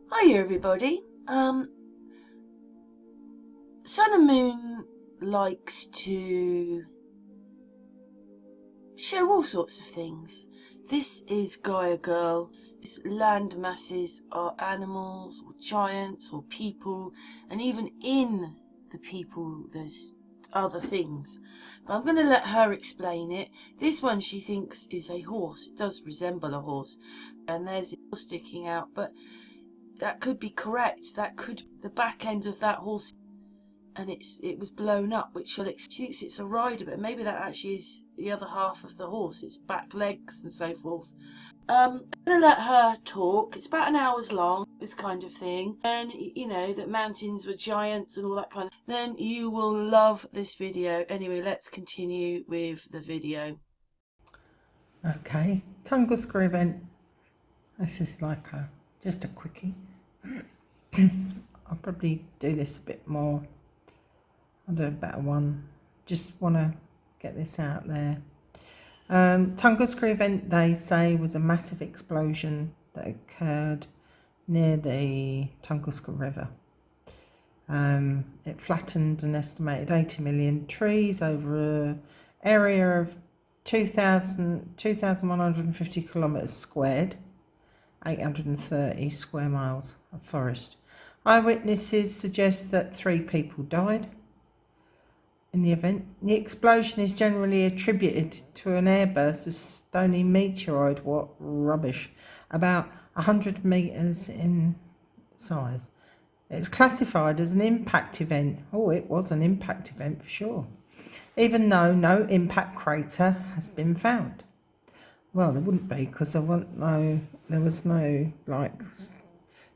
Hiya everybody. Sun and Moon likes to show all sorts of things. This is Gaia Girl. Its land masses are animals or giants or people, and even in the people there's other things. But I'm going to let her explain it. This one she thinks is a horse. It does resemble a horse, and there's it sticking out, but that could be correct. That could the back end of that horse, and it was blown up, which she thinks it's a rider, but maybe that actually is the other half of the horse, its back legs and so forth. I'm gonna let her talk. It's about an hour's long, this kind of thing, and you know that mountains were giants and all that kind of. Then you will love this video. Anyway, let's continue with the video. Okay, Tunguska event. This is like just a quickie. I'll probably do this a bit more. I'll do a better one. Just want to get this out there. Tunguska event, they say, was a massive explosion that occurred near the Tunguska River. It flattened an estimated 80 million trees over an area of 2,150 kilometres squared, 830 square miles of forest. Eyewitnesses suggest that 3 people died in the event. The explosion is generally attributed to an airburst of stony meteoroid, what rubbish, about 100 metres in size. It's classified as an impact event. Oh, it was an impact event for sure, even though no impact crater has been found. Well, there wouldn't be, because there was no like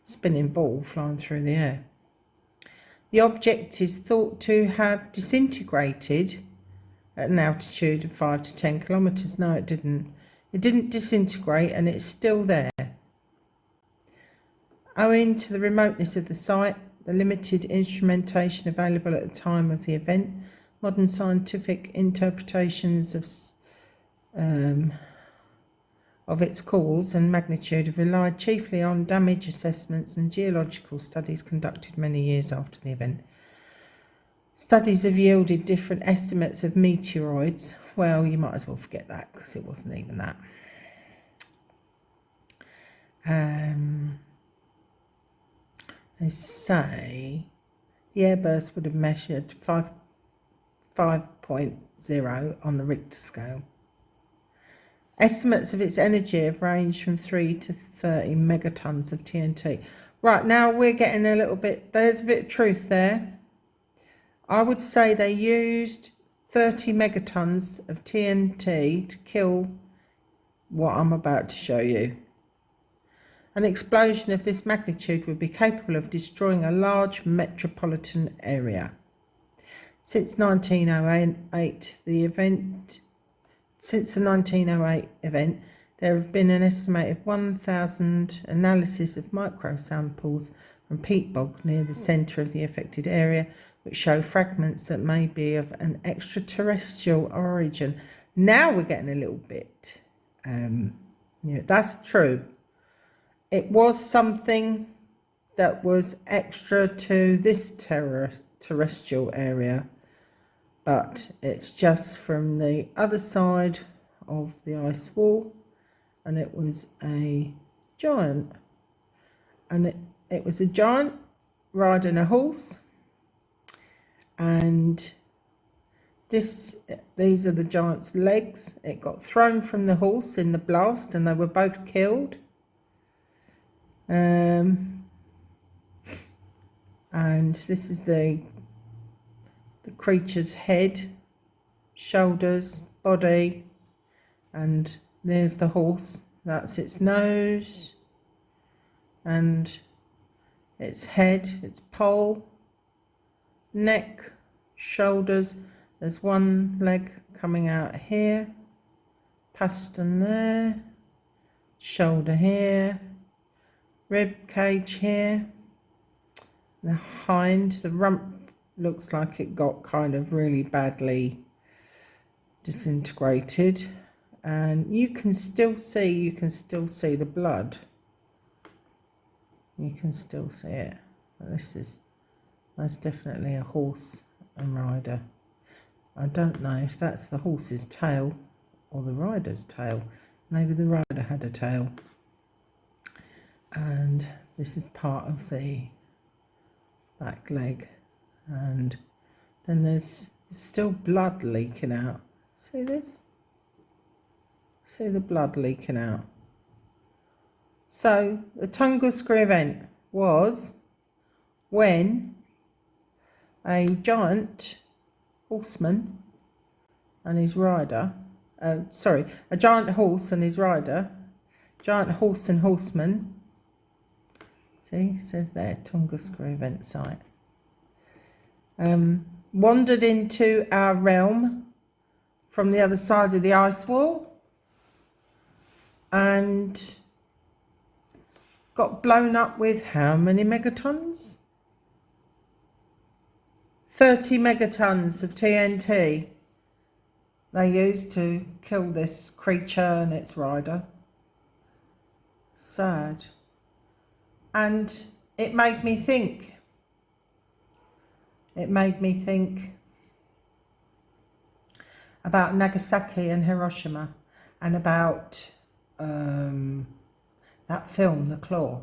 spinning ball flying through the air. The object is thought to have disintegrated at an altitude of 5 to 10 kilometres. No, it didn't. It didn't disintegrate, and it's still there. Owing to the remoteness of the site, the limited instrumentation available at the time of the event, modern scientific interpretations of its cause and magnitude have relied chiefly on damage assessments and geological studies conducted many years after the event. Studies have yielded different estimates of meteoroids. Well, you might as well forget that, because it wasn't even that. They say the airburst would have measured 5.0 on the Richter scale. Estimates of its energy have ranged from 3 to 30 megatons of TNT. Right, now we're getting a little bit, there's a bit of truth there. I would say they used 30 megatons of TNT to kill what I'm about to show you. An explosion of this magnitude would be capable of destroying a large metropolitan area. Since the 1908 event, there have been an estimated 1,000 analyses of microsamples from peat bog near the centre of the affected area, which show fragments that may be of an extraterrestrial origin. Now we're getting a little bit, that's true. It was something that was extra to this terrestrial area, but it's just from the other side of the ice wall, and it was a giant, and it was a giant riding a horse, and these are the giant's legs. It got thrown from the horse in the blast, and they were both killed. And this is the creature's head, shoulders, body, and there's the horse. That's its nose and its head, its poll, neck, shoulders. There's one leg coming out here, pastern there, shoulder here, rib cage here. The hind, the rump looks like it got kind of really badly disintegrated, and you can still see the blood. You can still see it. But that's definitely a horse and rider. I don't know if that's the horse's tail or the rider's tail. Maybe the rider had a tail. And this is part of the back leg. And then there's still blood leaking out. See this? See the blood leaking out. So the Tunguska event was when a giant horseman and his rider, a giant horse and his rider, giant horse and horseman, see, it says there, Tunguska event site, wandered into our realm from the other side of the ice wall and got blown up with how many megatons? 30 megatons of TNT they used to kill this creature and its rider. Sad. And it made me think. It made me think about Nagasaki and Hiroshima and about that film, The Claw.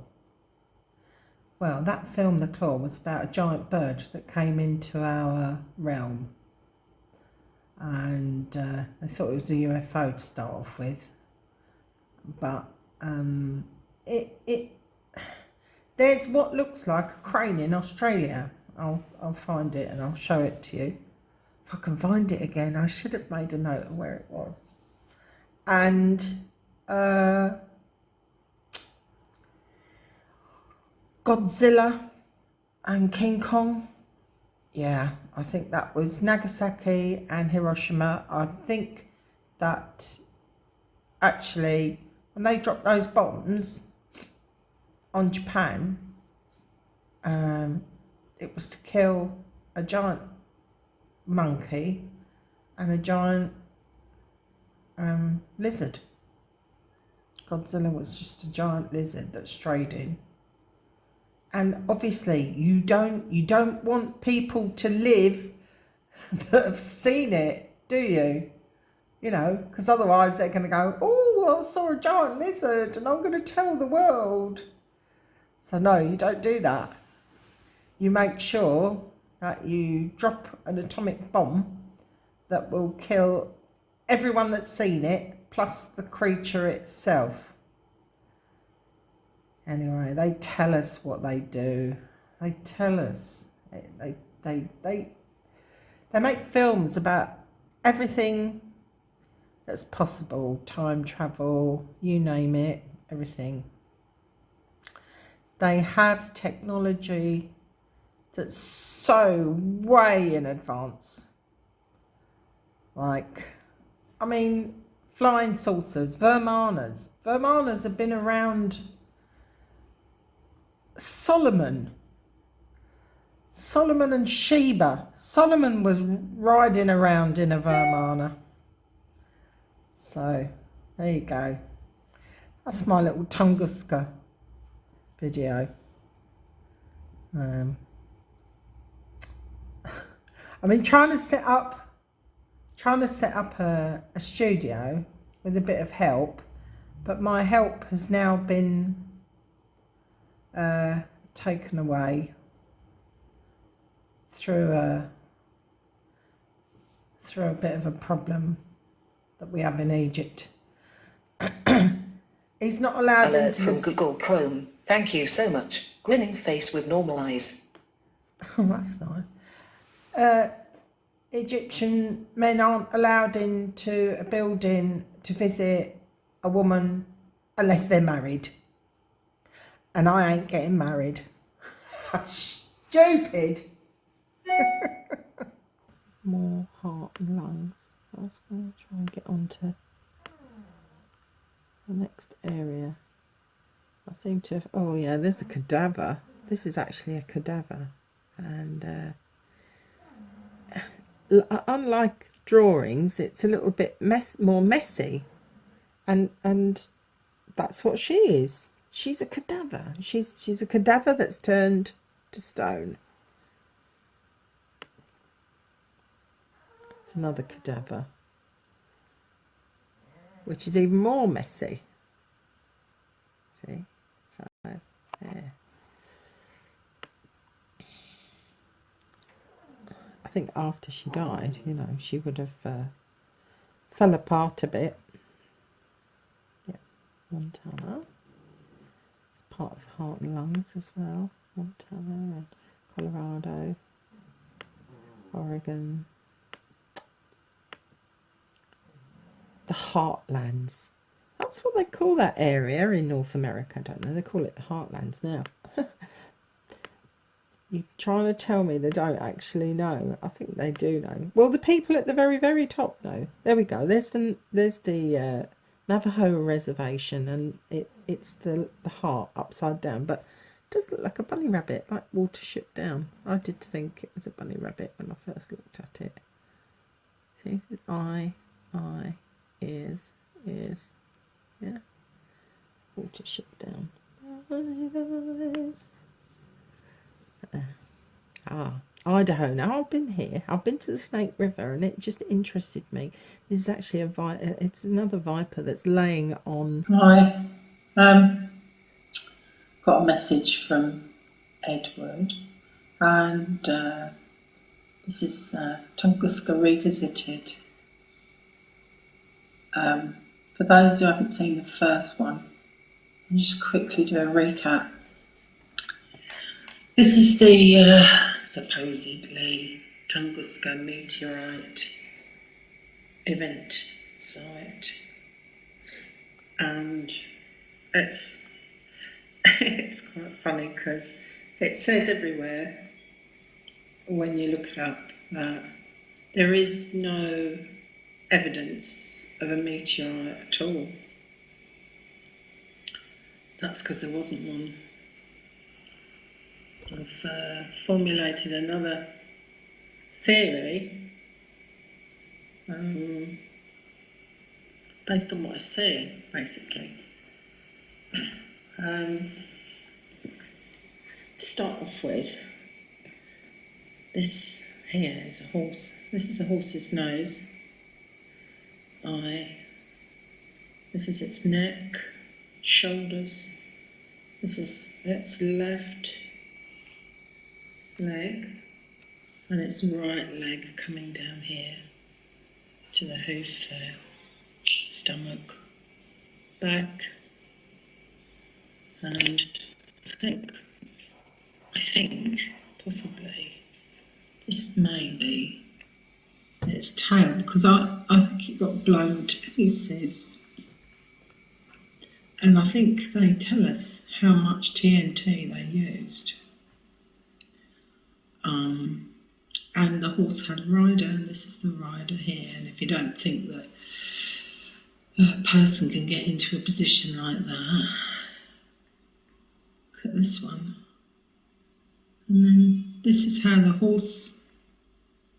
Well, that film, The Claw, was about a giant bird that came into our realm. And I thought it was a UFO to start off with. But there's what looks like a crane in Australia. I'll find it and I'll show it to you. If I can find it again, I should have made a note of where it was. And Godzilla and King Kong. Yeah, I think that was Nagasaki and Hiroshima. I think that actually, when they dropped those bombs on Japan, it was to kill a giant monkey and a giant lizard. Godzilla was just a giant lizard that strayed in. And obviously you don't want people to live that have seen it, do you? You know, because otherwise they're going to go, oh, I saw a giant lizard and I'm going to tell the world. So no, you don't do that. You make sure that you drop an atomic bomb that will kill everyone that's seen it, plus the creature itself. Anyway, they tell us what they do. They tell us. They make films about everything that's possible. Time travel, you name it, everything. They have technology that's so way in advance. Like, I mean, flying saucers, Vermanas. Vermanas have been around. Solomon and Sheba. Solomon was riding around in a Vermana. So, there you go. That's my little Tunguska video. I've been trying to set up a studio with a bit of help, but my help has now been taken away through a bit of a problem that we have in Egypt. He's not allowed Alert into from Google Chrome. Thank you so much. Grinning face with normal eyes. Oh, that's nice. Egyptian men aren't allowed into a building to visit a woman unless they're married. And I ain't getting married. Stupid. More heart and lungs. I was going to try and get onto the next area. I seem to have, oh yeah, there's a cadaver. This is actually a cadaver. And unlike drawings, it's a little bit more messy. And that's what she is. she's a cadaver. She's a cadaver that's turned to stone. It's another cadaver, which is even more messy. See? So, there. I think after she died, you know, she would have fell apart a bit. Yeah, Montana. It's part of heart and lungs as well. Montana and Colorado, Oregon. The Heartlands. That's what they call that area in North America, don't they? They call it the Heartlands now. You're trying to tell me they don't actually know. I think they do know. Well, the people at the very, very top know. There we go. There's the Navajo reservation, and it's the heart upside down. But it does look like a bunny rabbit, like Watership Down. I did think it was a bunny rabbit when I first looked at it. See, eye, ears, yeah. Watership Down. Idaho. Now I've been here. I've been to the Snake River, and it just interested me. This is actually it's another viper that's laying on. Hi. Got a message from Edward, and this is Tunguska Revisited. For those who haven't seen the first one, I'll just quickly do a recap. This is the supposedly Tunguska meteorite event site, and it's quite funny because it says everywhere when you look it up that there is no evidence of a meteorite at all. That's because there wasn't one. I've formulated another theory based on what I see, basically. To start off with, this here is a horse. This is a horse's nose, eye. This is its neck, shoulders. This is its left leg, and its right leg coming down here to the hoof there, stomach, back, and I think possibly this may be its tail, because I think it got blown to pieces, and I think they tell us how much TNT they used. And the horse had a rider, and this is the rider here. And if you don't think that a person can get into a position like that, look at this one. And then this is how the horse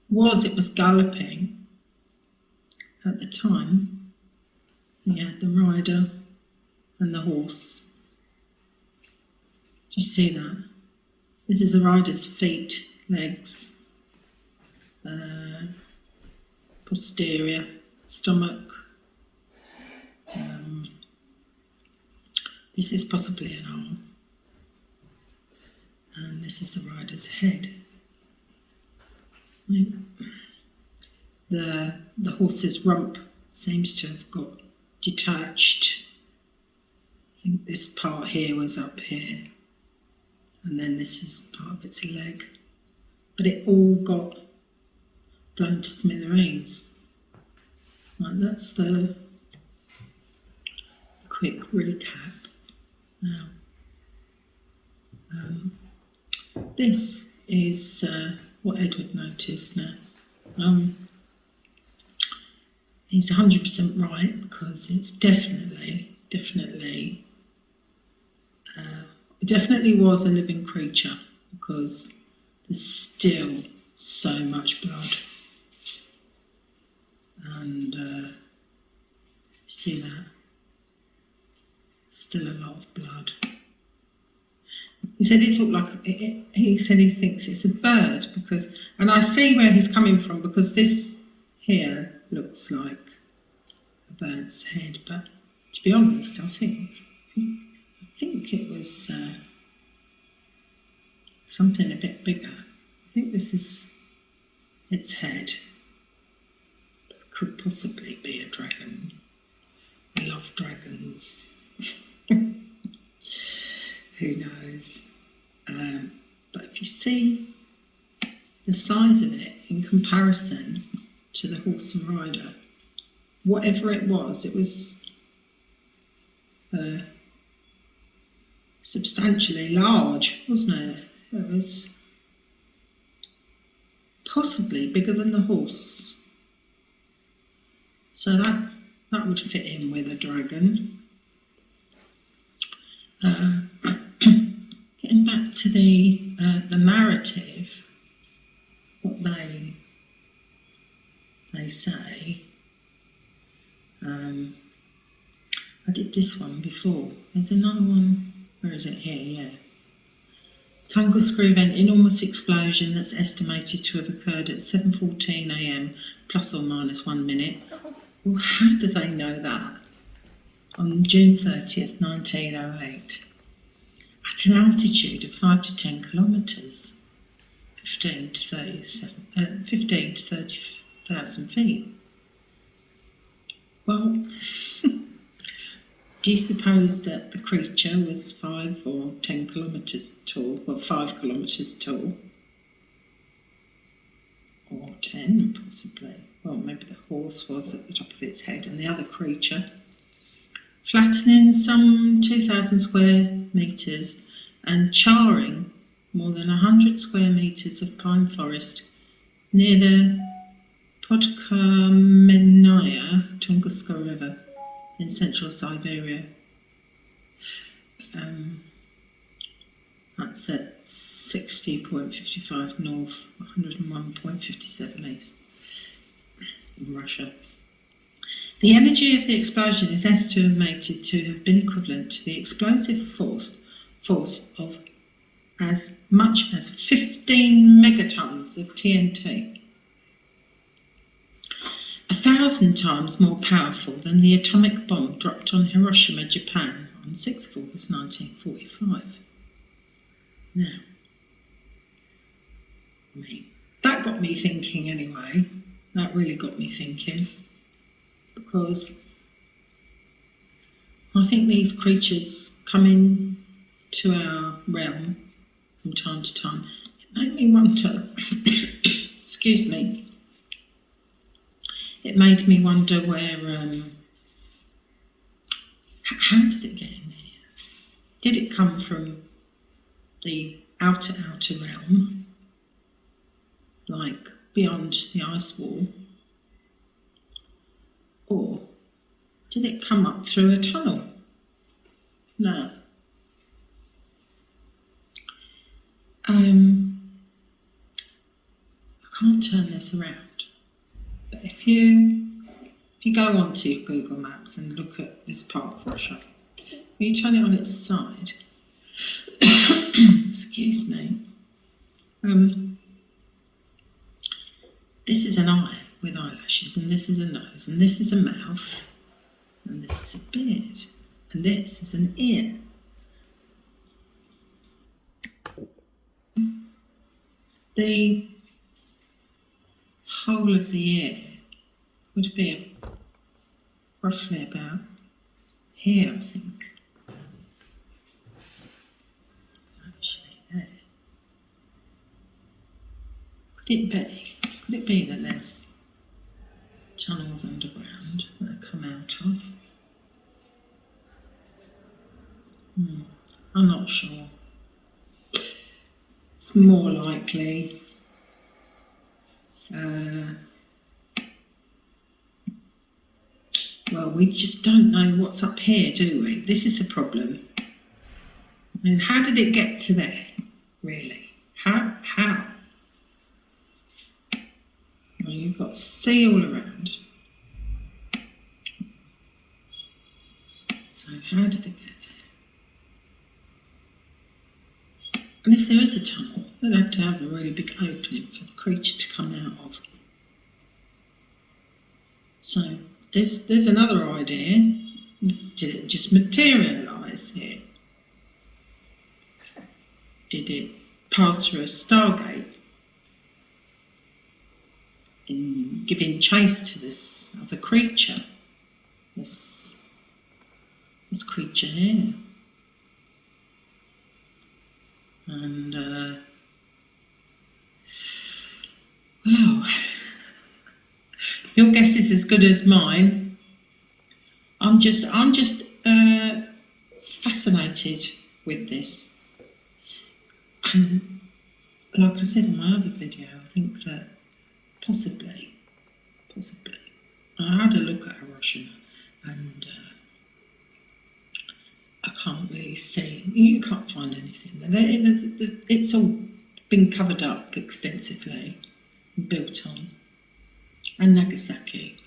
was. It was galloping at the time. You had the rider and the horse. Do you see that? This is the rider's feet, legs, posterior, stomach. This is possibly an arm. And this is the rider's head. The horse's rump seems to have got detached. I think this part here was up here, and then this is part of its leg. But it all got blown to smithereens. Right, that's the quick recap. Now, this is what Edward noticed now. He's 100% right, because it's definitely was a living creature, because there's still so much blood. And see that? Still a lot of blood. He said it looked like he said he thinks it's a bird because, and I see where he's coming from because this here looks like a bird's head, but to be honest, I think it was something a bit bigger. I think this is its head. It could possibly be a dragon. I love dragons. Who knows? But if you see the size of it in comparison to the horse and rider, whatever it was substantially large, wasn't it? It was possibly bigger than the horse. So that would fit in with a dragon. Getting back to the narrative, what they say. I did this one before. There's another one. Where is it? Here, yeah. Tungle screw vent, enormous explosion that's estimated to have occurred at 7:14 a.m. plus or minus 1 minute. Well, how do they know that? On June 30th, 1908. At an altitude of 5 to 10 kilometres, 15 to 30,000 feet. Well, do you suppose that the creature was 5 or 10 kilometres tall? Well, 5 kilometres tall. Or 10, possibly. Well, maybe the horse was at the top of its head and the other creature. Flattening some 2,000 square metres and charring more than 100 square metres of pine forest near the Podkamennaya Tunguska River in central Siberia. That's at 60.55 north, 101.57 east in Russia. The energy of the explosion is estimated to have been equivalent to the explosive force of as much as 15 megatons of TNT. 1,000 times more powerful than the atomic bomb dropped on Hiroshima, Japan on 6th of August 1945. Now, that got me thinking anyway. That really got me thinking. Because I think these creatures come into our realm from time to time. It made me wonder, excuse me, it made me wonder where, how did it get in here? Did it come from the outer realm, like beyond the ice wall? Or did it come up through a tunnel? No. I can't turn this around. But if you go onto Google Maps and look at this part of Russia, when you turn it on its side, excuse me, this is an eye with eyelashes, and this is a nose, and this is a mouth, and this is a beard, and this is an ear. The whole of the ear would be roughly about here, I think. Actually, there. Could it be that there's tunnels underground that come out of? I'm not sure. It's more likely well, we just don't know what's up here, do we? This is the problem. I mean, how did it get to there, really? How? Well, you've got sea all around. So how did it get there? they'd have to have a really big opening for the creature to come out of. So there's another idea. Did it just materialise here? Did it pass through a stargate in giving chase to this other creature? This creature here. And well, your guess is as good as mine. I'm just fascinated with this, and like I said in my other video, I think that possibly, I had a look at Hiroshima, and I can't really see. You can't find anything there. It's all been covered up extensively, built on, and Nagasaki.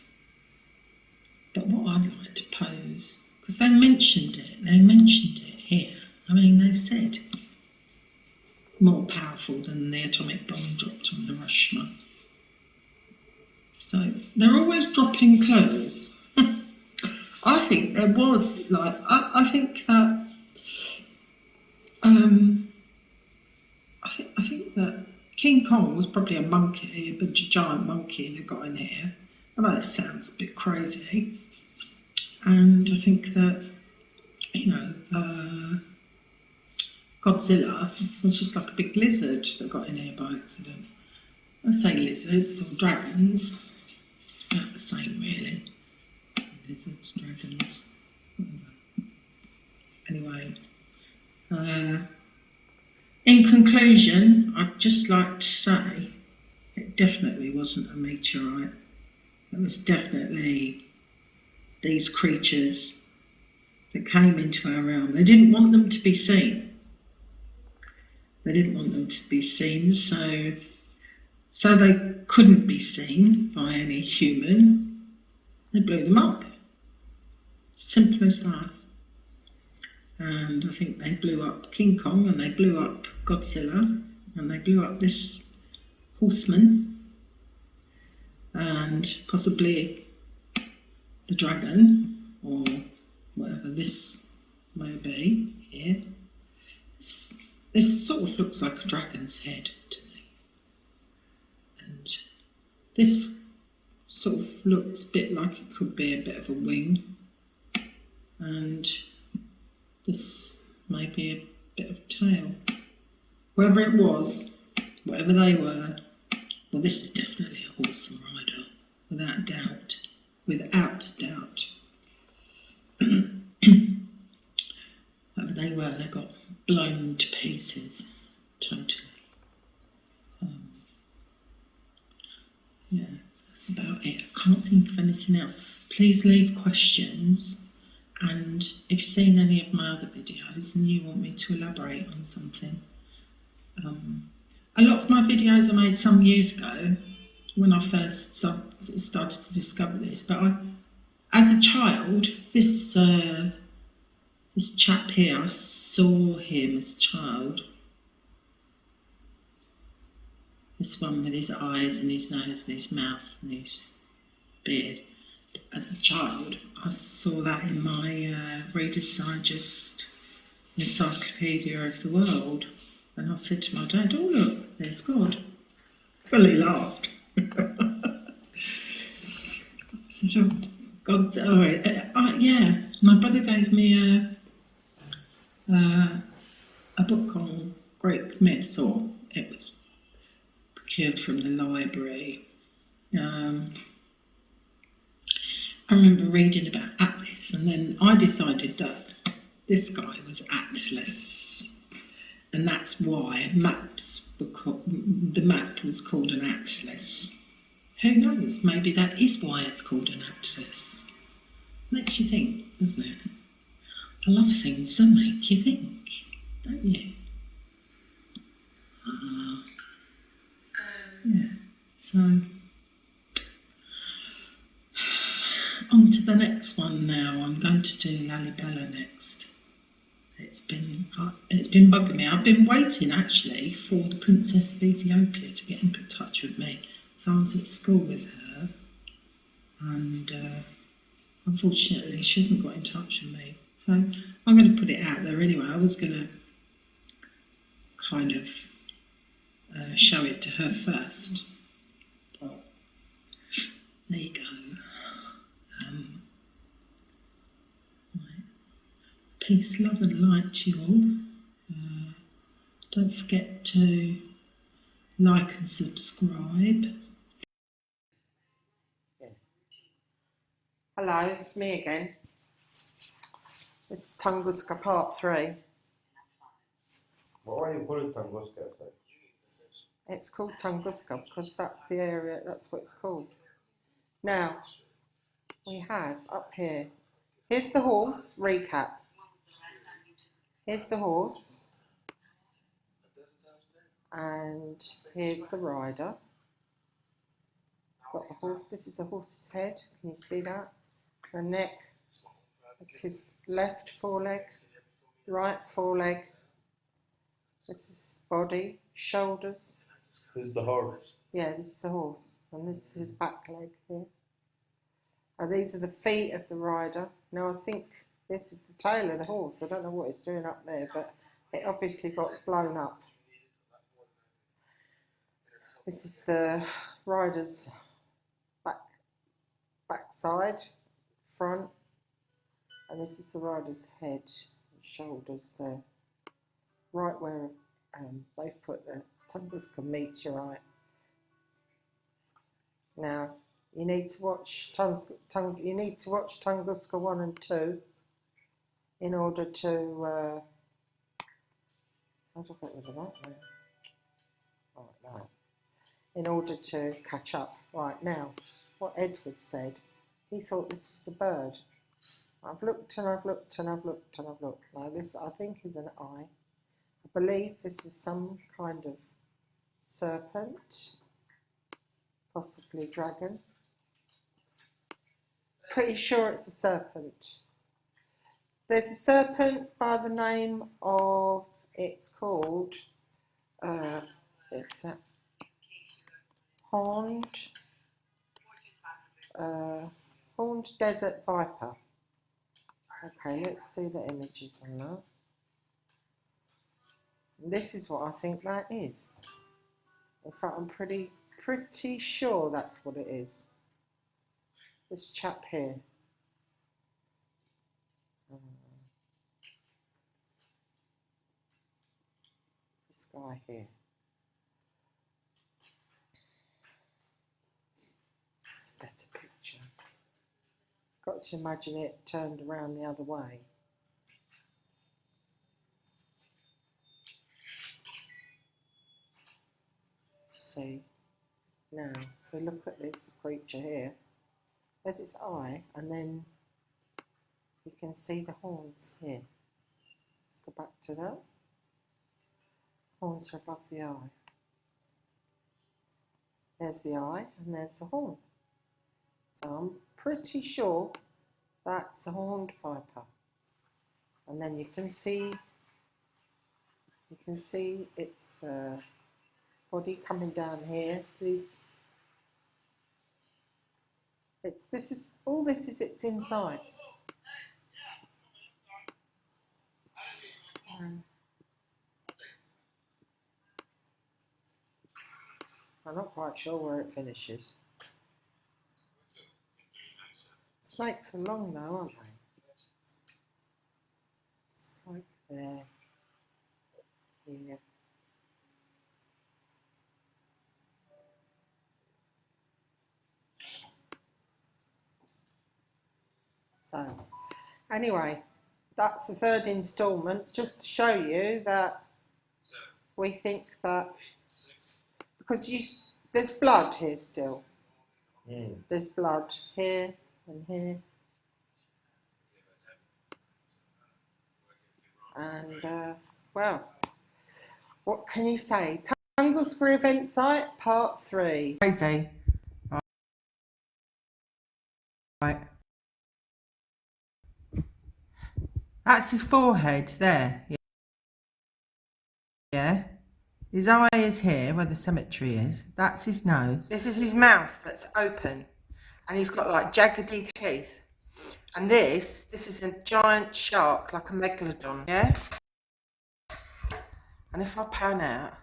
But what I'd like to pose, because they mentioned it here. I mean, they said more powerful than the atomic bomb dropped on Hiroshima. So they're always dropping clues. I think there was, like, I think that I think that King Kong was probably a monkey, a giant monkey that got in here. I know this sounds a bit crazy, and I think that, you know, Godzilla was just like a big lizard that got in here by accident. I say lizards or dragons, it's about the same really. Lizards, dragons, whatever. Anyway, in conclusion, I'd just like to say it definitely wasn't a meteorite. It was definitely these creatures that came into our realm. They didn't want them to be seen. They didn't want them to be seen, so they couldn't be seen by any human. They blew them up. Simple as that. And I think they blew up King Kong, and they blew up Godzilla, and they blew up this horseman, and possibly the dragon, or whatever this may be here. This sort of looks like a dragon's head to me. And this sort of looks a bit like it could be a bit of a wing. And this may be a bit of tail. Whoever it was, whatever they were, well, this is definitely a horse and rider, without a doubt. Without a doubt. Whatever they were, they got blown to pieces, totally. Yeah, that's about it. I can't think of anything else. Please leave questions, and if you've seen any of my other videos and you want me to elaborate on something. A lot of my videos I made some years ago when I first started to discover this, but as a child, this chap here, I saw him as a child. This one with his eyes and his nose and his mouth and his beard. As a child, I saw that in my Reader's Digest Encyclopedia of the World. And I said to my dad, "Oh look, there's God." Well, he laughed. I said, "Oh, God, yeah." My brother gave me a book on Greek myths, or it was procured from the library. I remember reading about Atlas, and then I decided that this guy was Atlas, and that's why maps were the map was called an atlas. Who knows? Maybe that is why it's called an atlas. Makes you think, doesn't it? I love things that make you think, don't you? Yeah. So on to the next one now. I'm going to do Lalibela next. It's it's been bugging me. I've been waiting actually for the Princess of Ethiopia to get in touch with me. So I was at school with her, and unfortunately she hasn't got in touch with me. So I'm going to put it out there anyway. I was going to kind of show it to her first, but there you go. Right. Peace, love and light to you all. Don't forget to like and subscribe. Hello, it's me again. This is Tunguska Part 3. Why you call it Tunguska? It's called Tunguska because that's the area, that's what it's called. Now, we have up here, here's the horse, recap. Here's the horse. And here's the rider. Got the horse, this is the horse's head, can you see that? The neck, it's his left foreleg, right foreleg. This is his body, shoulders. This is the horse. Yeah, this is the horse, and this is his back leg here. And these are the feet of the rider. Now I think this is the tail of the horse. I don't know what it's doing up there, but it obviously got blown up. This is the rider's backside, front, and this is the rider's head and shoulders there. Right where they've put the Tunguska meteorite. Now you need to watch Tunguska 1 and 2 in order to how do I get rid of that now? Right now. In order to catch up. Right now, what Edward said, he thought this was a bird. I've looked and I've looked and I've looked and I've looked. Now this I think is an eye. I believe this is some kind of serpent, possibly dragon. Pretty sure it's a serpent. There's a serpent by the name of, it's called, it's a horned desert viper. Okay, let's see the images on that. This is what I think that is. In fact, I'm pretty sure that's what it is. This chap here. This guy here. It's a better picture. Got to imagine it turned around the other way. See, now if we look at this creature here, there's its eye, and then you can see the horns here. Let's go back to that. Horns are above the eye. There's the eye, and there's the horn. So I'm pretty sure that's a horned viper. And then you can see its body coming down here. This is its insides. I'm not quite sure where it finishes. Snakes are long though, aren't they? It's like there, here. So, anyway, that's the third instalment, just to show you that we think that, because there's blood here still. There's blood here and here. And, well, what can you say? Tunguska Event Site, Part 3. Crazy. Right. That's his forehead there. Yeah. His eye is here where the cemetery is. That's his nose. This is his mouth that's open. And he's got like jaggedy teeth. And this is a giant shark, like a megalodon. Yeah? And if I pan out,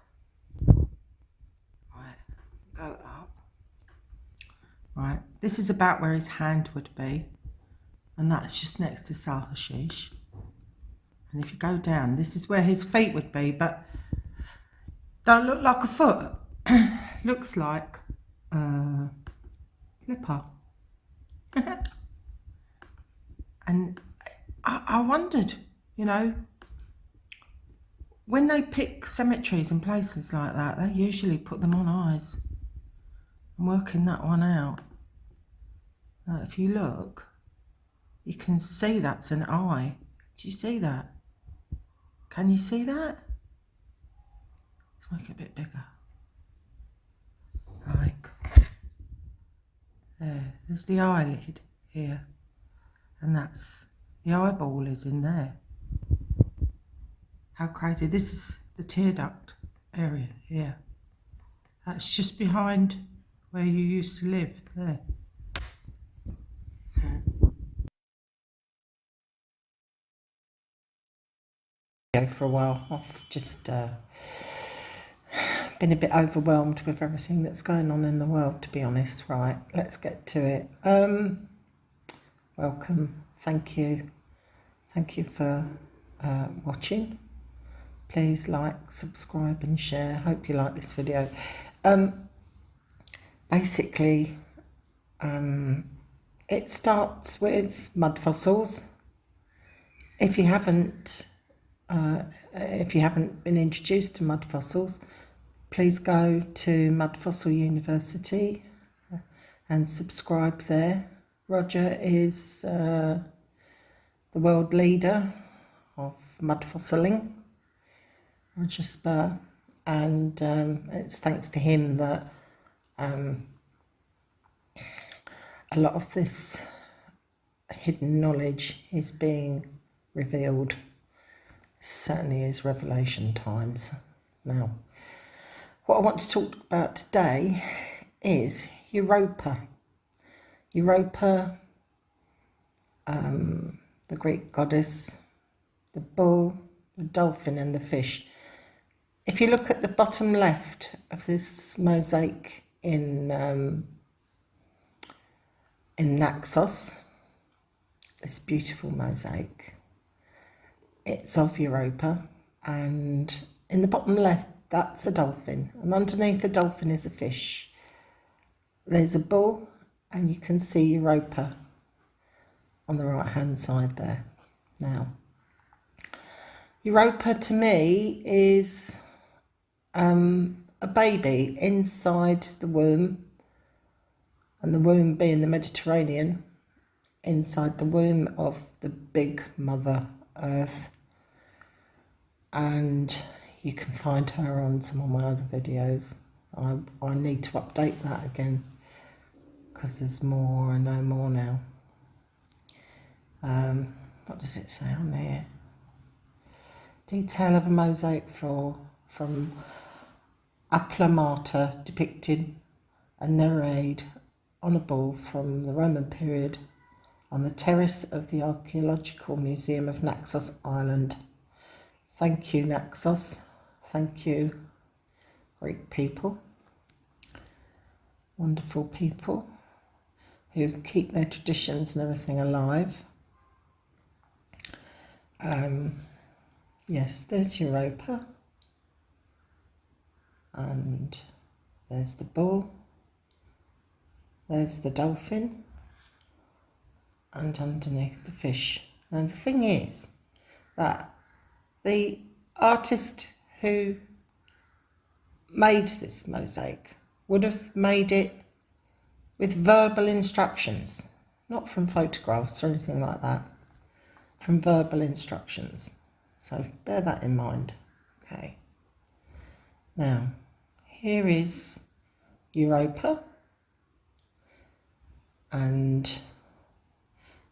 right, go up. Right, this is about where his hand would be. And that's just next to Salhashish. And if you go down, this is where his feet would be, but don't look like a foot. Looks like a flipper. And I wondered, you know, when they pick cemeteries and places like that, they usually put them on eyes. I'm working that one out. Now, if you look, you can see that's an eye. Do you see that? Can you see that? Let's make it a bit bigger. Like, there's the eyelid here. And that's, the eyeball is in there. How crazy. This is the tear duct area here. That's just behind where you used to live, there. For a while, I've just been a bit overwhelmed with everything that's going on in the world, to be honest. Right, let's get to it. Welcome, thank you for watching. Please like, subscribe and share. Hope you like this video. Basically, it starts with mud fossils. If you haven't been introduced to mud fossils, please go to Mud Fossil University and subscribe there. Roger is the world leader of mud fossiling, Roger Spur, and it's thanks to him that a lot of this hidden knowledge is being revealed. Certainly is revelation times now. What I want to talk about today is Europa. Europa, the Greek goddess, the bull, the dolphin and the fish. If you look at the bottom left of this mosaic in Naxos, this beautiful mosaic, it's of Europa, and in the bottom left that's a dolphin, and underneath the dolphin is a fish. There's a bull, and you can see Europa on the right hand side there. Now, Europa to me is a baby inside the womb, and the womb being the Mediterranean, inside the womb of the big mother Earth. And you can find her on some of my other videos. I need to update that again because there's more. I know more now. What does it say on there? Detail of a mosaic floor from Appla Mater depicted a Nereid on a bull from the Roman period on the terrace of the Archaeological Museum of Naxos Island. Thank you, Naxos. Thank you, Greek people. Wonderful people who keep their traditions and everything alive. Yes, there's Europa. And there's the bull. There's the dolphin. And underneath the fish. And the thing is that the artist who made this mosaic would have made it with verbal instructions, not from photographs or anything like that, from verbal instructions. So bear that in mind. Okay. Now, here is Europa, and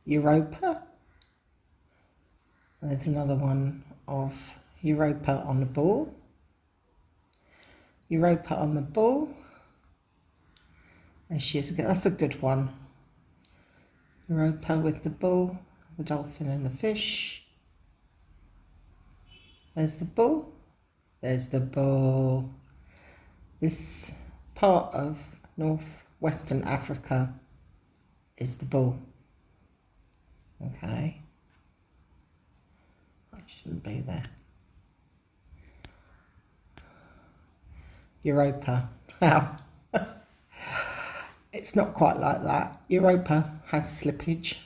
Europa There's another one of Europa on the bull. Europa on the bull. There she is again. That's a good one. Europa with the bull, the dolphin and the fish. There's the bull. There's the bull. This part of northwestern Africa is the bull. Okay. That shouldn't be there. Europa. Now, it's not quite like that. Europa has slippage,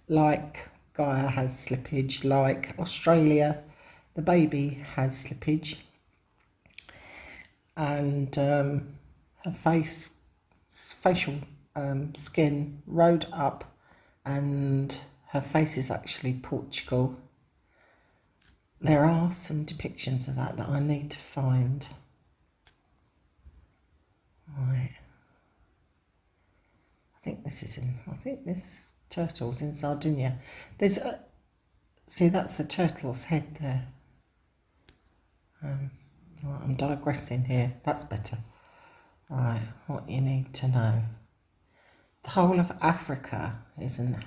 like Gaia has slippage, like Australia, the baby has slippage. And her facial skin rode up, and her face is actually Portugal. There are some depictions of that I need to find. Right. I think this turtle's in Sardinia. See, that's the turtle's head there. Right, I'm digressing here. That's better. Right, what you need to know. The whole of Africa is an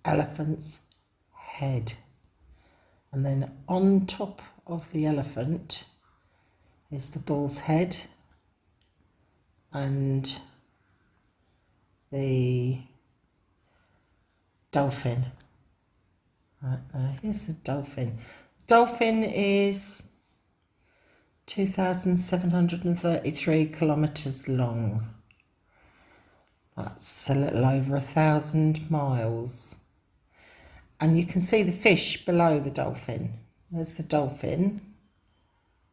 elephant's head. And then on top of the elephant is the bull's head and the dolphin. Right, here's the dolphin. Dolphin is 2,733 kilometres long. That's a little over 1,000 miles. And you can see the fish below the dolphin. There's the dolphin.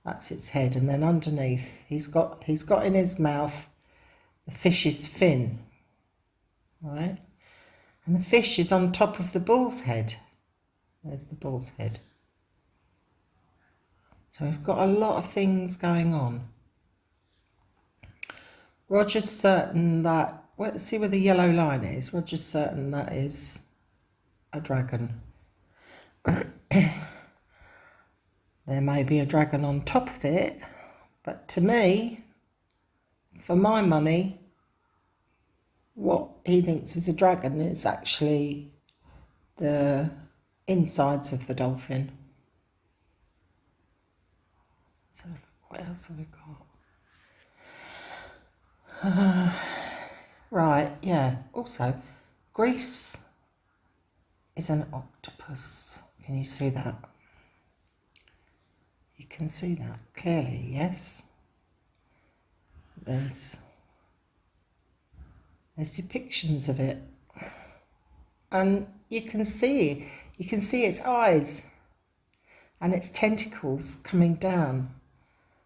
That's its head. And then underneath, he's got in his mouth the fish's fin. Right? And the fish is on top of the bull's head. There's the bull's head. So we've got a lot of things going on. Roger's certain that, let's see where the yellow line is. Roger's certain that is a dragon. There may be a dragon on top of it, but to me, for my money, what he thinks is a dragon is actually the insides of the dolphin. So what else have we got? Right, yeah. Also, Greece is an octopus. Can you see that? You can see that clearly, yes? There's depictions of it. And you can see its eyes and its tentacles coming down,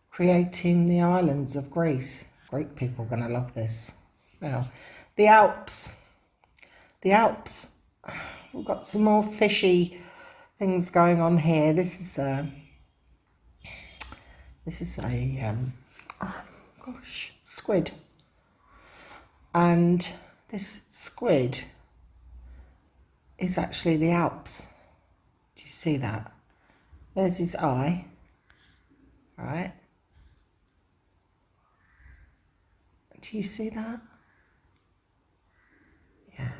creating the islands of Greece. Greek people are going to love this. Now, the Alps. We've got some more fishy things going on here. This is a squid. And this squid is actually the Alps. Do you see that? There's his eye, right? Do you see that? Yeah.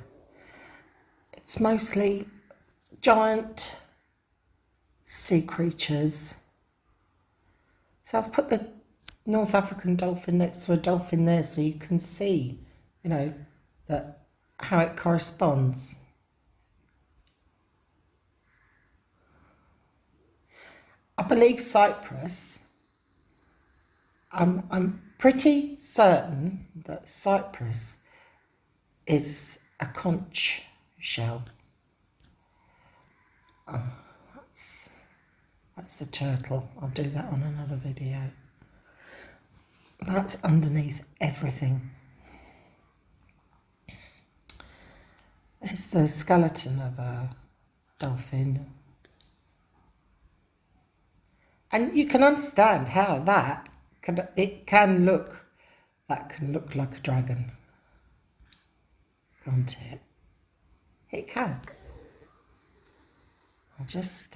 It's mostly giant sea creatures. So I've put the North African dolphin next to a dolphin there so you can see, that how it corresponds. I believe Cyprus. I'm pretty certain that Cyprus is a conch shell. Oh, that's the turtle. I'll do that on another video. That's underneath everything. There's the skeleton of a dolphin. And you can understand how that can look like a dragon. Can't it? It can. I'll just,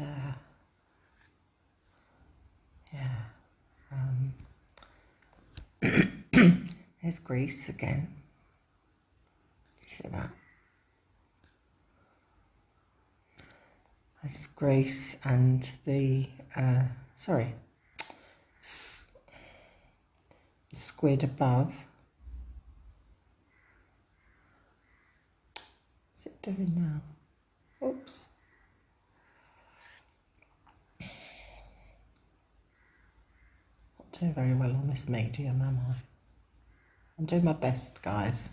there's Greece again. You see that? There's Greece and the, squid above. What's it doing now? Oops. Not doing very well on this medium, am I? I'm doing my best, guys.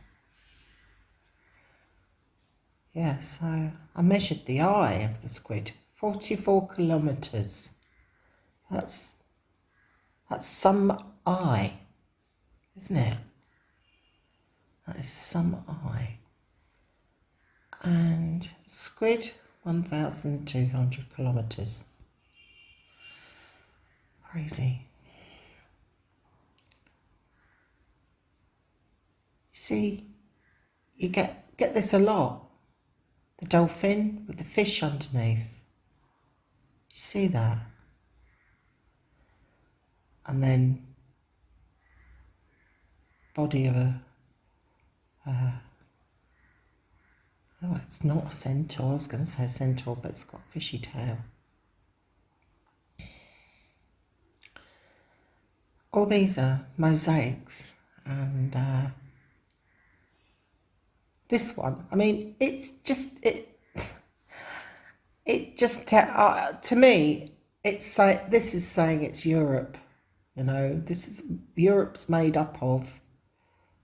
Yeah, so I measured the eye of the squid. 44 kilometres. That's some eye, isn't it? That is some eye. And squid, 1,200 kilometres. Crazy. See, you get this a lot. The dolphin with the fish underneath. You see that? And then body of a oh, it's not a centaur. I was going to say a centaur, but it's got a fishy tail. All these are mosaics, and this one, I mean, it's just to me, it's like this is saying it's Europe. You know, Europe's made up of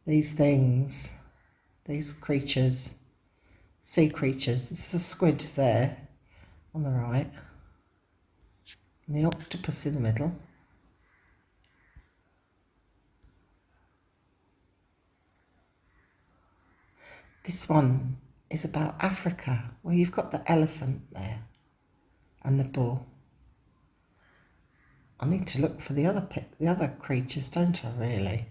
these things, these creatures, sea creatures. There's a squid there on the right, and the octopus in the middle. This one is about Africa, where you've got the elephant there and the bull. I need to look for the other creatures, don't I, really?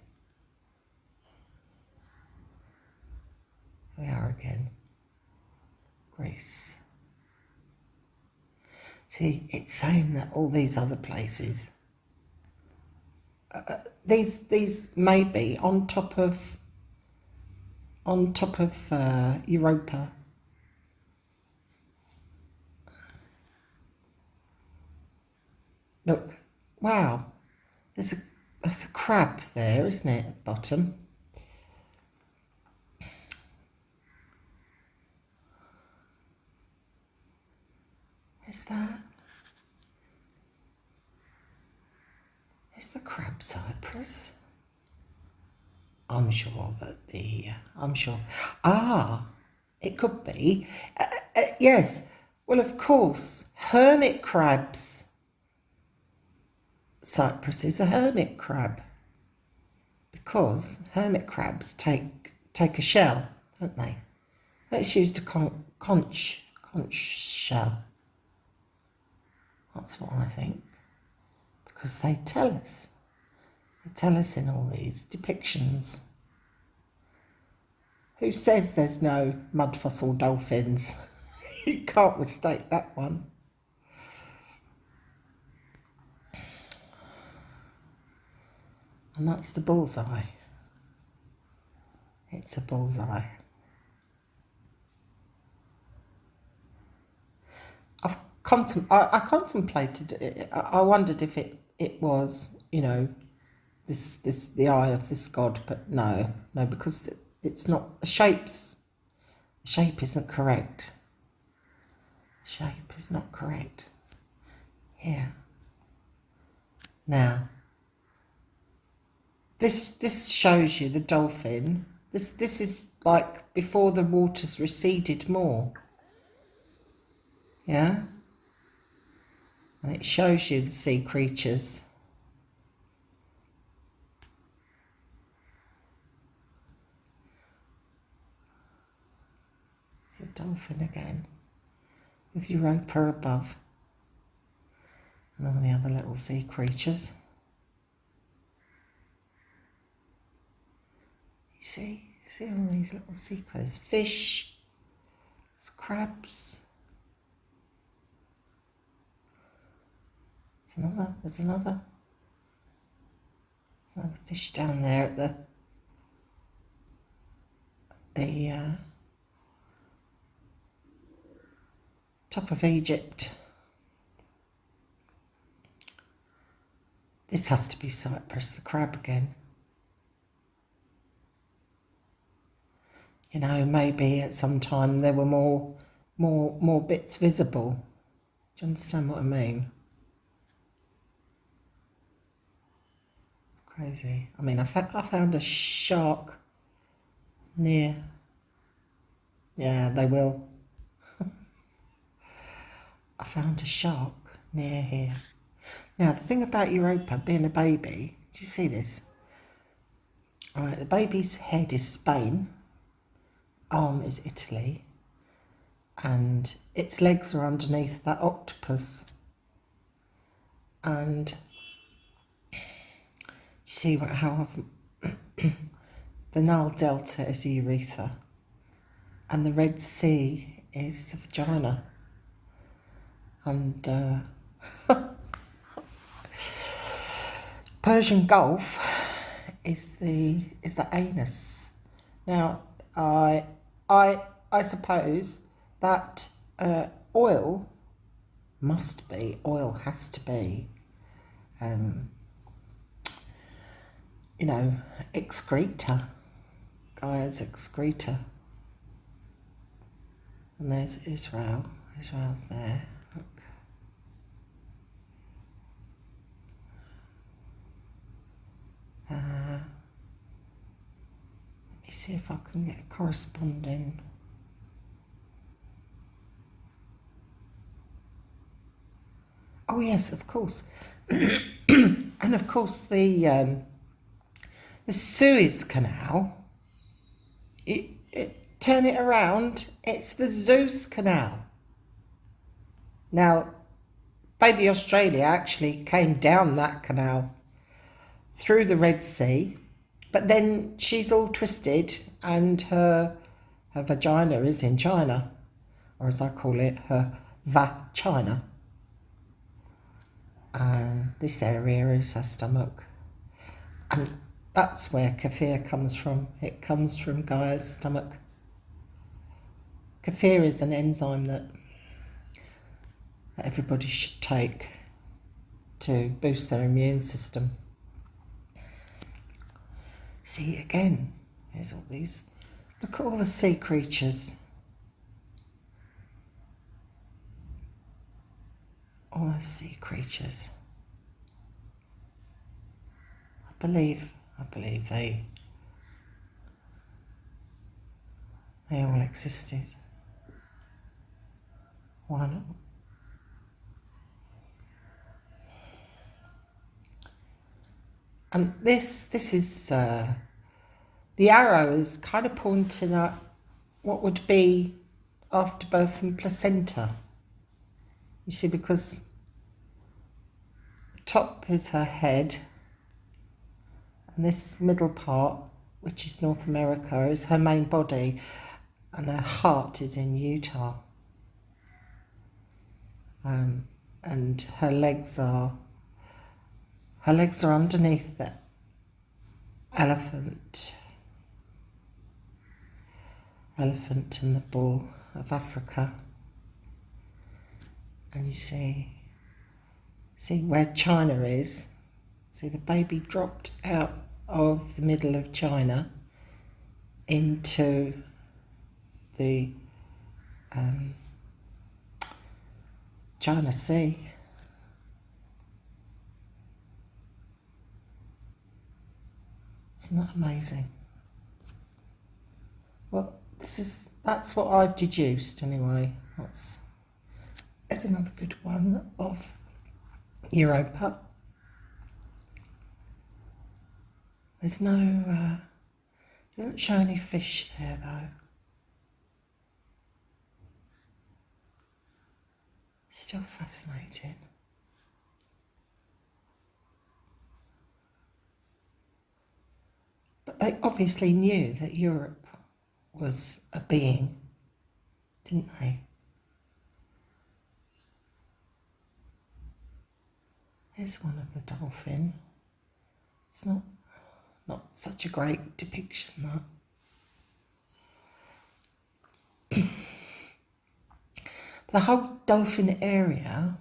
Here we are again. Greece. See, it's saying that all these other places, these may be on top of Europa. Look, wow, there's a crab there, isn't it, at the bottom? Is that? Is the crab cypress? I'm sure that it could be. Yes, well, of course, hermit crabs. Cypress is a hermit crab because hermit crabs take a shell, don't they? Let's use the conch shell. That's what I think, because they tell us. They tell us in all these depictions. Who says there's no mud fossil dolphins? You can't mistake that one. And that's the bullseye. It's a bullseye. I contemplated it. I wondered if it was, you know, the eye of this god, but no, because it's not. The shape isn't correct. Shape is not correct. Here. Now, this shows you the dolphin. This is like before the waters receded more. Yeah? And it shows you the sea creatures. It's a dolphin again, with Europa above, and all the other little sea creatures. You see all these little sea creatures, fish, crabs. There's another fish down there at the top of Egypt. This has to be Cyprus, the crab again. You know, maybe at some time there were more bits visible. Do you understand what I mean? It's crazy. I mean, I found a shark near. Yeah, they will. I found a shark near here. Now, the thing about Europa being a baby, do you see this? All right, the baby's head is Spain, arm is Italy, and its legs are underneath that octopus. And you see how the Nile Delta is a urethra, and the Red Sea is a vagina. And Persian Gulf is the anus. Now, I suppose that oil has to be, you know, excreta, Gaia's excreta. And there's Israel. Israel's there. Look. Let me see if I can get a corresponding. Oh yes, of course. And of course the Suez Canal, turn it around, it's the Zeus Canal. Now, baby Australia actually came down that canal through the Red Sea, but then she's all twisted and her vagina is in China, or as I call it, her va-China. And this area is her stomach. And that's where kefir comes from. It comes from Gaia's stomach. Kefir is an enzyme that everybody should take to boost their immune system. See, again, there's all these, look at all the sea creatures. All those sea creatures. I believe they all existed. Why not? And this is, the arrow is kind of pointing at what would be afterbirth and placenta. You see, because the top is her head, and this middle part, which is North America, is her main body, and her heart is in Utah. And her legs are underneath the elephant and the bull of Africa. And you see where China is. See, the baby dropped out of the middle of China into the China Sea. Isn't that amazing? Well, that's what I've deduced anyway. There's another good one of Europa. There's no, doesn't show any fish there though. Still fascinating. But they obviously knew that Europe was a being, didn't they? Here's one of the dolphin. It's not such a great depiction, that. The whole dolphin area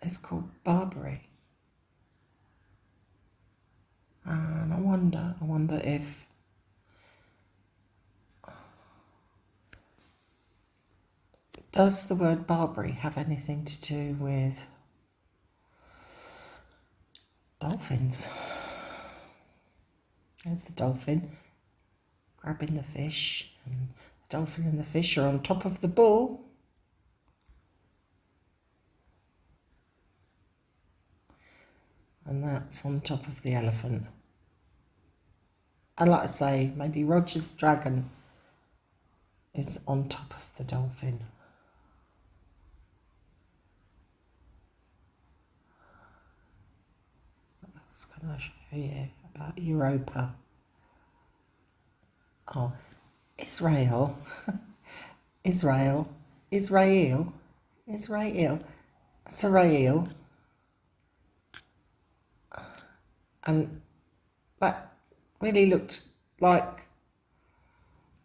is called Barbary. And I wonder if does the word Barbary have anything to do with dolphins? There's the dolphin grabbing the fish, and the dolphin and the fish are on top of the bull. And that's on top of the elephant. And like I say, maybe Roger's dragon is on top of the dolphin. What else can I show you about Europa? Oh, Israel. Israel. And that really looked like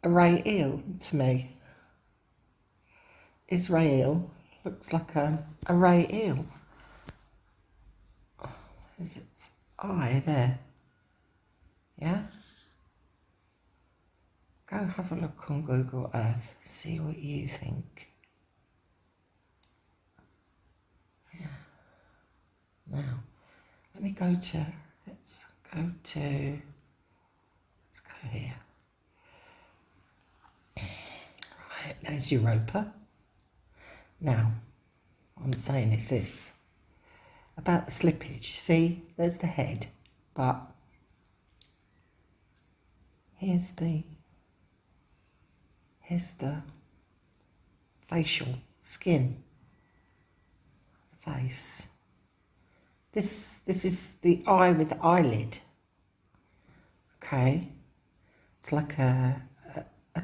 a ray eel to me. Israel looks like a ray eel. There's its eye there. Yeah? Go have a look on Google Earth, see what you think. Yeah. Now, let me go to, let's go here. Right, there's Europa. Now, what I'm saying is this, about the slippage. See, there's the head, but here's the facial skin, the face. This is the eye with the eyelid. Okay, it's like a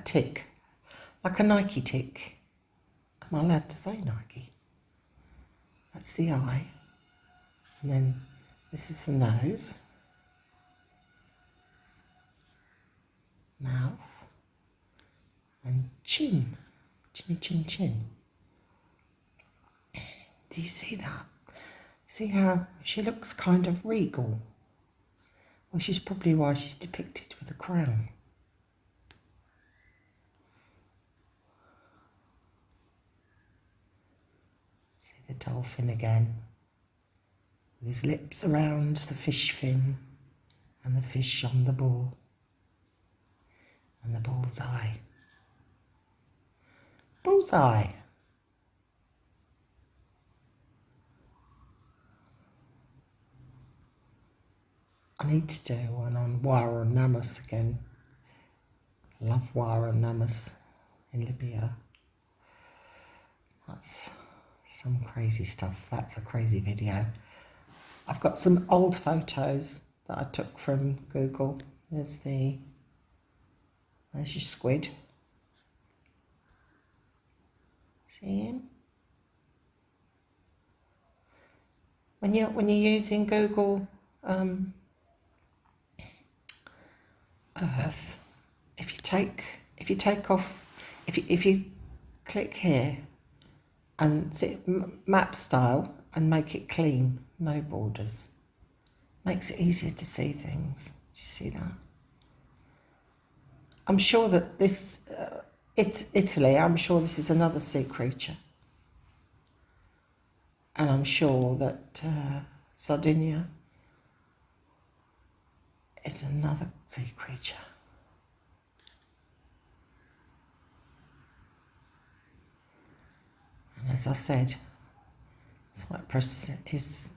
tick, like a Nike tick. Am I allowed to say Nike? That's the eye, and then this is the nose, mouth, and chin, chin. Do you see that? See how she looks kind of regal? Which is probably why she's depicted with a crown. See the dolphin again, with his lips around the fish fin, and the fish on the bull, and the bull's eye. Bullseye. I need to do one on Wara Namus again. Love Wara Namus in Libya. That's some crazy stuff. That's a crazy video. I've got some old photos that I took from Google. There's your squid. See him? When you're using Google Earth, if you click here and sit map style and make it clean, no borders, makes it easier to see things. Do you see that? I'm sure that this Italy, I'm sure this is another sea creature, and I'm sure that Sardinia is another sea creature. And as I said, Cyprus is,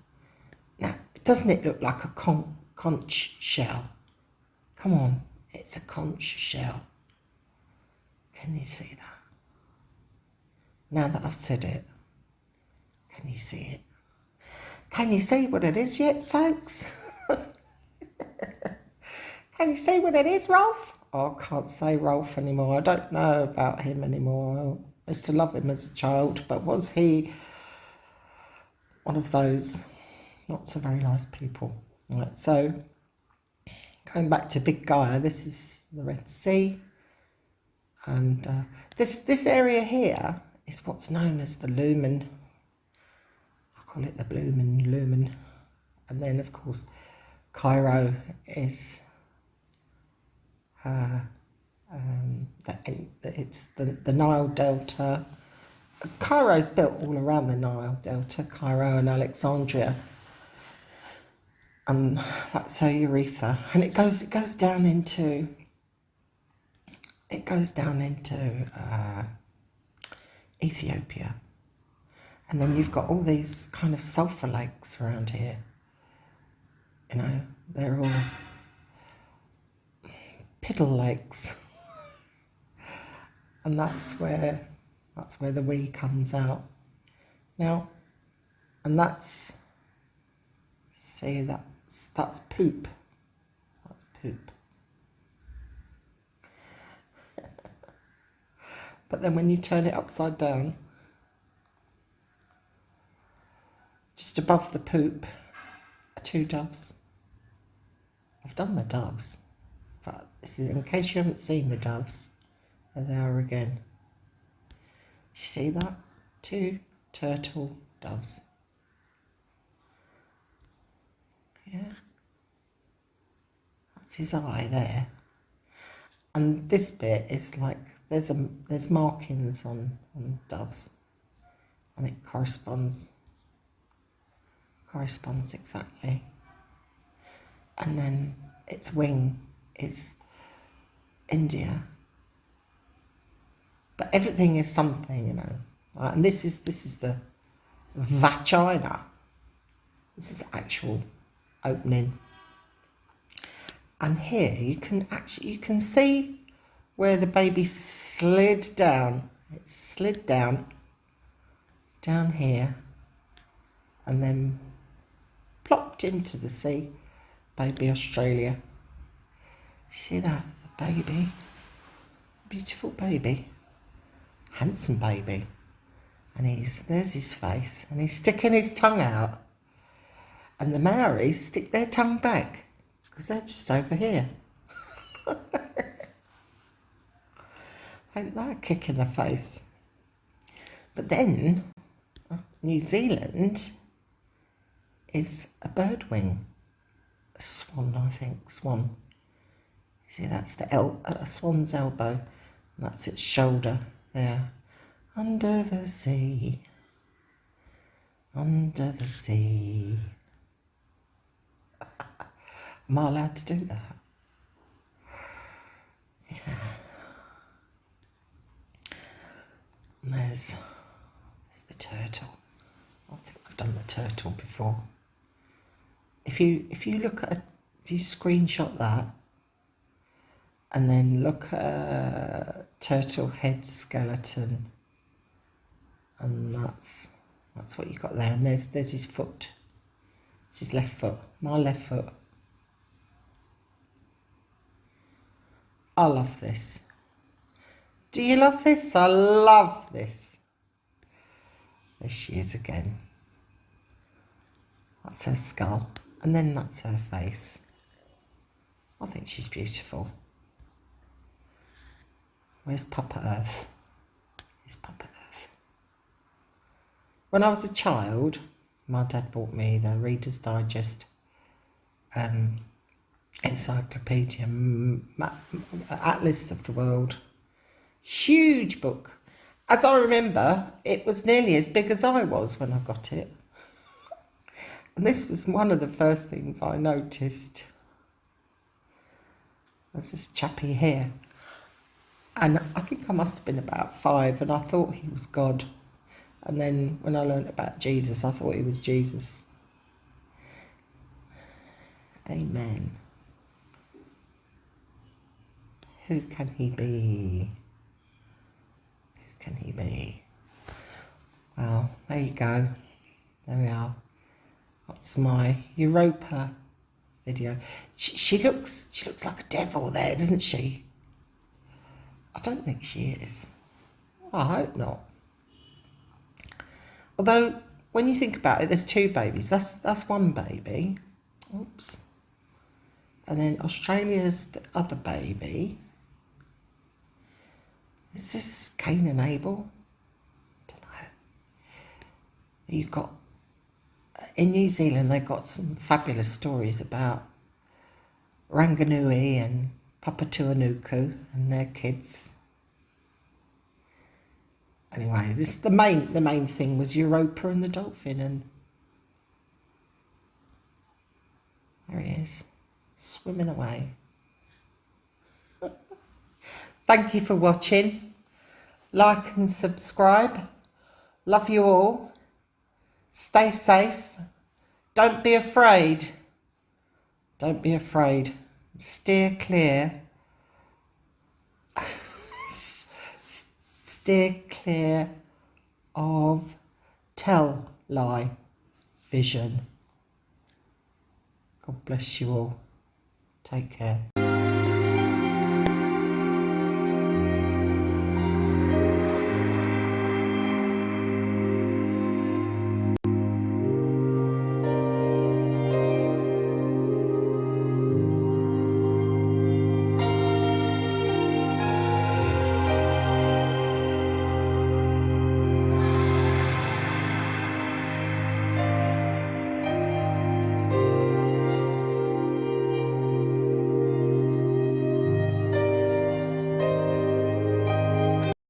now, doesn't it look like a conch shell? Come on, it's a conch shell. Can you see that? Now that I've said it, can you see it? Can you see what it is yet, folks? Can you see what it is, Rolf? Oh, I can't say Rolf anymore. I don't know about him anymore. I used to love him as a child, but was he one of those Lots of very nice people. Right, so going back to Big Gaia, this is the Red Sea, and this area here is what's known as the Lumen. I call it the Bloomin' Lumen. And then, of course, Cairo is it's the Nile Delta. Cairo's built all around the Nile Delta, Cairo and Alexandria, and that's her urethra, and it goes down into Ethiopia, and then you've got all these kind of sulfur lakes around here. You know, they're all piddle lakes, and that's where the wee comes out now, and that's poop. That's poop. But then when you turn it upside down, just above the poop are two doves. I've done the doves, but this is in case you haven't seen the doves. There they are again. You see that? Two turtle doves. Yeah. That's his eye there. And this bit is like there's markings on doves, and it corresponds exactly. And then its wing is India. But everything is something, you know. Right? And this is the vagina. This is the actual opening. And here you can see where the baby slid down. It slid down here, and then plopped into the sea. Baby Australia. You see that? The baby. Beautiful baby. Handsome baby. And there's his face, and he's sticking his tongue out. And the Maoris stick their tongue back, because they're just over here. Ain't that a kick in the face? But then, New Zealand is a bird wing. A swan, I think. Swan. You see, that's a swan's elbow. And that's its shoulder there. Under the sea. Under the sea. Am I allowed to do that? Yeah. And there's the turtle. I think I've done the turtle before. If you screenshot that, and then look at a turtle head skeleton, and that's what you got there. And there's his foot. It's his left foot. My left foot. I love this. Do you love this? I love this. There she is again. That's her skull. And then that's her face. I think she's beautiful. Where's Papa Earth? Here's Papa Earth. When I was a child, my dad bought me the Reader's Digest encyclopedia, Atlas of the World. Huge book. As I remember, it was nearly as big as I was when I got it. And this was one of the first things I noticed. There's this chappy here. And I think I must have been about 5, and I thought he was God. And then when I learnt about Jesus, I thought he was Jesus. Amen. Who can he be? Who can he be? Well, there you go. There we are. That's my Europa video. She looks like a devil there, doesn't she? I don't think she is. I hope not. Although, when you think about it, there's two babies. That's one baby. Oops. And then Australia's the other baby. Is this Cain and Abel? Don't know. You've got, in New Zealand, they've got some fabulous stories about Ranganui and Papatuanuku and their kids. Anyway, the main thing was Europa and the dolphin, and there he is, swimming away. Thank you for watching. Like and subscribe. Love you all. Stay safe. Don't be afraid. Don't be afraid. Steer clear. Steer clear of tell-lie vision. God bless you all. Take care.